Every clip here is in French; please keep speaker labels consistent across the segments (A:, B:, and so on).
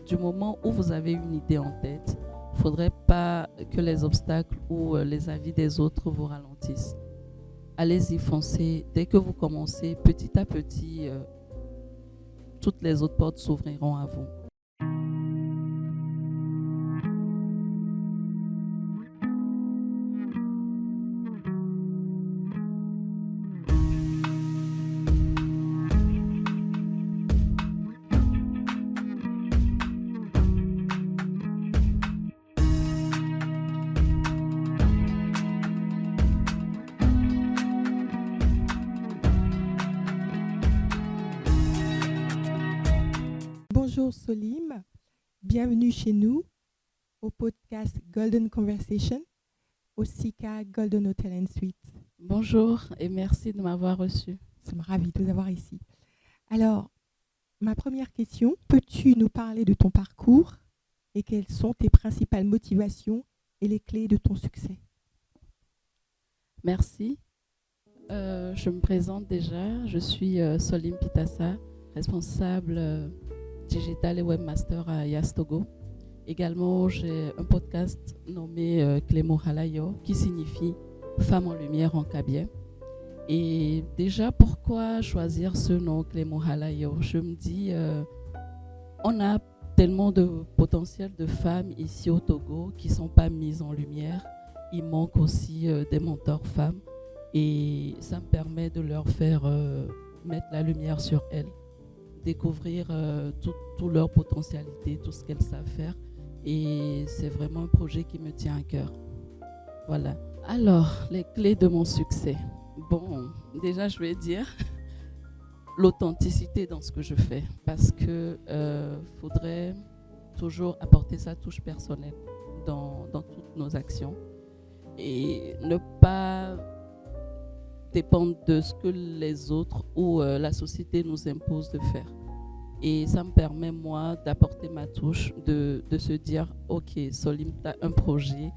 A: du moment où vous avez une idée en tête, il ne faudrait pas que les obstacles ou les avis des autres vous ralentissent. Allez-y, foncez. Dès que vous commencez, petit à petit, toutes les autres portes s'ouvriront à vous.
B: Bonjour Solim, bienvenue chez nous au podcast Golden Conversation au SICA Golden Hotel and Suites.
A: Bonjour et merci de m'avoir reçu.
B: Nous sommes ravis de vous avoir ici. Alors, ma première question, peux-tu nous parler de ton parcours et quelles sont tes principales motivations et les clés de ton succès?
A: Merci. Je me présente déjà. Je suis Solim Pitassa, responsable digital et webmaster à Yastogo. Également, j'ai un podcast nommé Clémo Halayo, qui signifie Femme en lumière en kabye. Et déjà, pourquoi choisir ce nom Clémo Halayo? Je me dis, on a tellement de potentiel de femmes ici au Togo qui ne sont pas mises en lumière. Il manque aussi des mentors femmes et ça me permet de leur faire mettre la lumière sur elles, découvrir toute leur potentialité, tout ce qu'elles savent faire. Et c'est vraiment un projet qui me tient à cœur. Voilà. Alors, les clés de mon succès. Bon, déjà, je vais dire l'authenticité dans ce que je fais, parce que faudrait toujours apporter sa touche personnelle dans toutes nos actions et ne pas dépendre de ce que les autres ou la société nous impose de faire. Et ça me permet, moi, d'apporter ma touche, de se dire, ok, Solim, tu as un projet,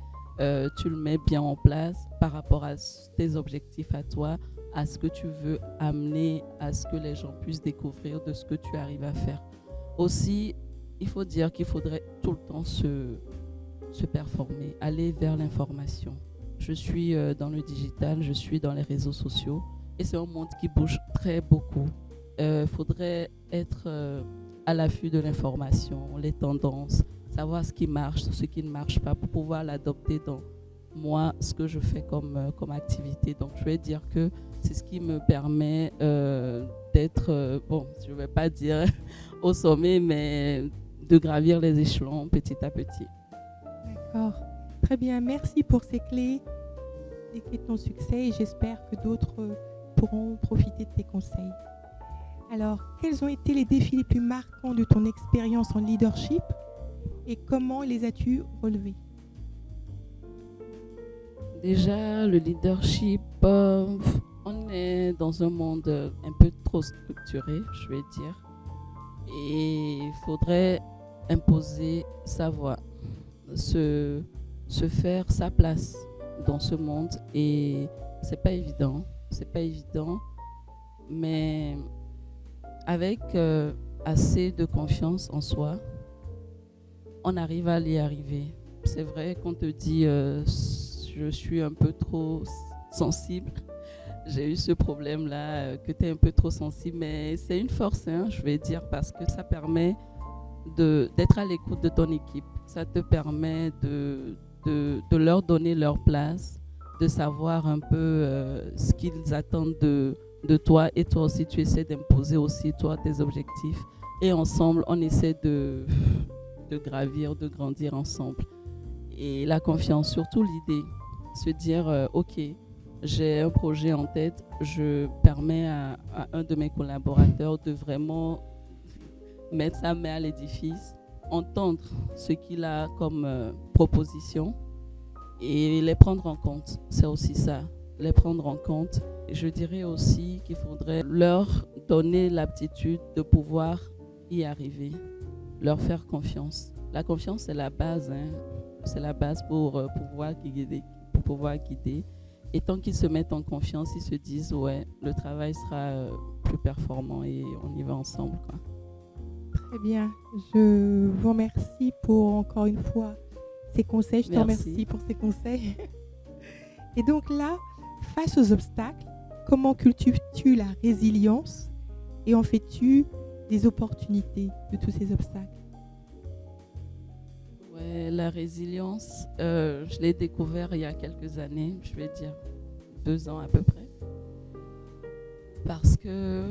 A: tu le mets bien en place par rapport à tes objectifs à toi, à ce que tu veux amener, à ce que les gens puissent découvrir de ce que tu arrives à faire. Aussi, il faut dire qu'il faudrait tout le temps se performer, aller vers l'information. Je suis dans le digital, je suis dans les réseaux sociaux et c'est un monde qui bouge très beaucoup. Faudrait être à l'affût de l'information, les tendances, savoir ce qui marche, ce qui ne marche pas pour pouvoir l'adopter dans moi, ce que je fais comme activité. Donc je vais dire que c'est ce qui me permet d'être, bon, je ne vais pas dire au sommet, mais de gravir les échelons petit à petit.
B: D'accord. Très bien, merci pour ces clés, les clés de ton succès et j'espère que d'autres pourront profiter de tes conseils. Alors, quels ont été les défis les plus marquants de ton expérience en leadership et comment les as-tu relevés?
A: Déjà, le leadership, on est dans un monde un peu trop structuré, je vais dire. Et il faudrait imposer sa voix, se faire sa place dans ce monde. Et c'est pas évident, mais avec assez de confiance en soi, on arrive à y arriver. C'est vrai qu'on te dit je suis un peu trop sensible. J'ai eu ce problème-là, que tu es un peu trop sensible, mais c'est une force, hein, je vais dire, parce que ça permet d'être à l'écoute de ton équipe. Ça te permet de leur donner leur place, de savoir un peu ce qu'ils attendent de toi, et toi aussi tu essaies d'imposer aussi toi tes objectifs et ensemble on essaie de gravir, de grandir ensemble. Et la confiance, surtout l'idée, se dire ok, j'ai un projet en tête, je permets à un de mes collaborateurs de vraiment mettre sa main à l'édifice, entendre ce qu'il a comme proposition et les prendre en compte. C'est aussi ça, les prendre en compte. Et je dirais aussi qu'il faudrait leur donner l'aptitude de pouvoir y arriver, leur faire confiance. La confiance, c'est la base, hein. C'est la base pour pouvoir guider. Et tant qu'ils se mettent en confiance, ils se disent ouais, le travail sera plus performant et on y va ensemble, quoi.
B: Très bien. Je vous remercie pour encore une fois ces conseils. Je te remercie pour ces conseils. Et donc là, face aux obstacles, comment cultives-tu la résilience et en fais-tu des opportunités de tous ces obstacles?
A: Ouais, la résilience, je l'ai découvert il y a quelques années, je vais dire 2 ans à peu près. Parce que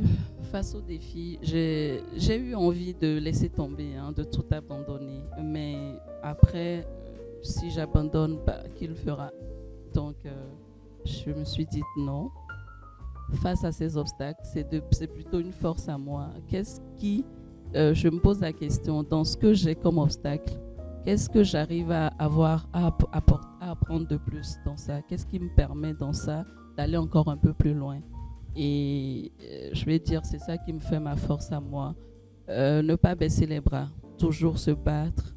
A: face aux défis, j'ai eu envie de laisser tomber, de tout abandonner. Mais après, si j'abandonne, qui le fera? Donc, je me suis dit non. Face à ces obstacles, c'est plutôt une force à moi. Je me pose la question, dans ce que j'ai comme obstacle, qu'est-ce que j'arrive à avoir à apprendre de plus dans ça? Qu'est-ce qui me permet dans ça d'aller encore un peu plus loin? Et je vais dire, c'est ça qui me fait ma force à moi. Ne pas baisser les bras, toujours se battre.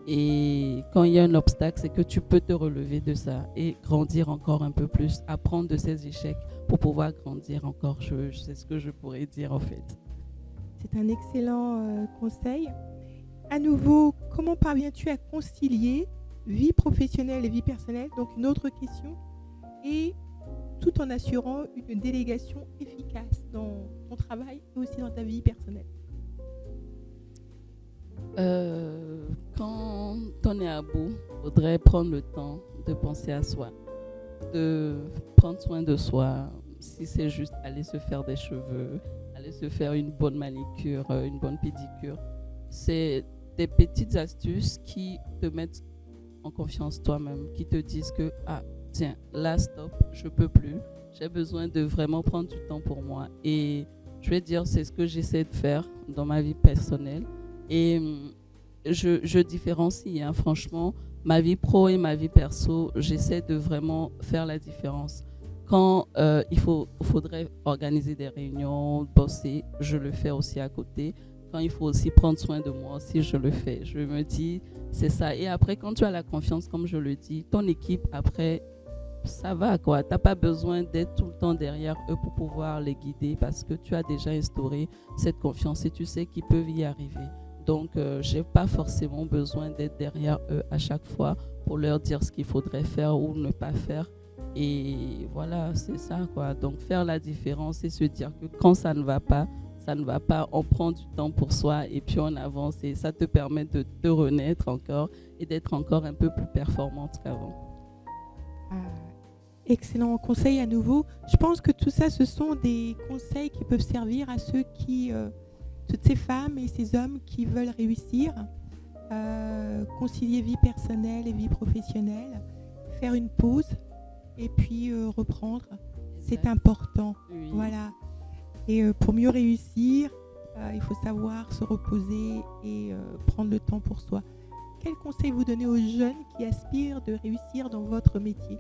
A: Et quand il y a un obstacle, c'est que tu peux te relever de ça et grandir encore un peu plus, apprendre de ces échecs pour pouvoir grandir encore. C'est ce que je pourrais dire en fait.
B: C'est un excellent conseil. À nouveau, comment parviens-tu à concilier vie professionnelle et vie personnelle? Donc une autre question. Et tout en assurant une délégation efficace dans ton travail et aussi dans ta vie personnelle.
A: Quand on est à bout, il faudrait prendre le temps de penser à soi, de prendre soin de soi. Si c'est juste aller se faire des cheveux, aller se faire une bonne manicure, une bonne pédicure, c'est des petites astuces qui te mettent en confiance toi-même, qui te disent que tiens, là stop, je peux plus, j'ai besoin de vraiment prendre du temps pour moi. Et je vais dire, c'est ce que j'essaie de faire dans ma vie personnelle. Et je différencie, franchement, ma vie pro et ma vie perso, j'essaie de vraiment faire la différence. Quand faudrait organiser des réunions, bosser, je le fais aussi à côté. Quand il faut aussi prendre soin de moi aussi, je le fais. Je me dis, c'est ça. Et après, quand tu as la confiance, comme je le dis, ton équipe, après, ça va quoi. Tu n'as pas besoin d'être tout le temps derrière eux pour pouvoir les guider parce que tu as déjà instauré cette confiance et tu sais qu'ils peuvent y arriver. Donc, je n'ai pas forcément besoin d'être derrière eux à chaque fois pour leur dire ce qu'il faudrait faire ou ne pas faire. Et voilà, c'est ça quoi. Donc, faire la différence et se dire que quand ça ne va pas, on prend du temps pour soi et puis on avance et ça te permet de te renaître encore et d'être encore un peu plus performante qu'avant.
B: Excellent conseil à nouveau. Je pense que tout ça, ce sont des conseils qui peuvent servir à toutes ces femmes et ces hommes qui veulent réussir, concilier vie personnelle et vie professionnelle, faire une pause et puis reprendre. C'est important. Oui. Voilà. Et pour mieux réussir, il faut savoir se reposer et prendre le temps pour soi. Quel conseil vous donnez aux jeunes qui aspirent de réussir dans votre métier?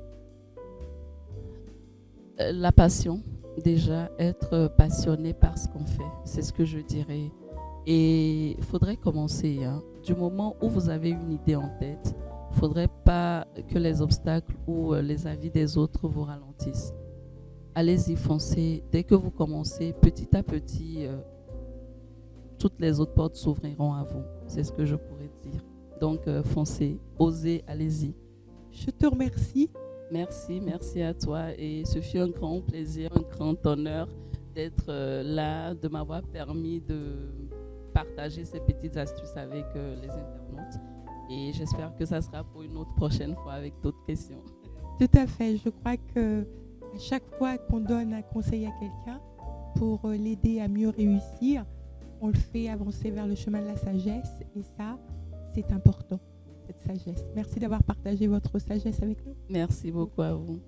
A: La passion, déjà, être passionné par ce qu'on fait, c'est ce que je dirais. Et il faudrait commencer. Du moment où vous avez une idée en tête, il ne faudrait pas que les obstacles ou les avis des autres vous ralentissent. Allez-y, foncez. Dès que vous commencez, petit à petit, toutes les autres portes s'ouvriront à vous. C'est ce que je pourrais dire. Donc, foncez, osez, allez-y.
B: Je te remercie.
A: Merci à toi. Et ce fut un grand plaisir, un grand honneur d'être là, de m'avoir permis de partager ces petites astuces avec les internautes. Et j'espère que ça sera pour une autre prochaine fois avec d'autres questions.
B: Tout à fait. Je crois que à chaque fois qu'on donne un conseil à quelqu'un pour l'aider à mieux réussir, on le fait avancer vers le chemin de la sagesse. Et ça, c'est important, cette sagesse. Merci d'avoir partagé votre sagesse avec nous.
A: Merci beaucoup à vous.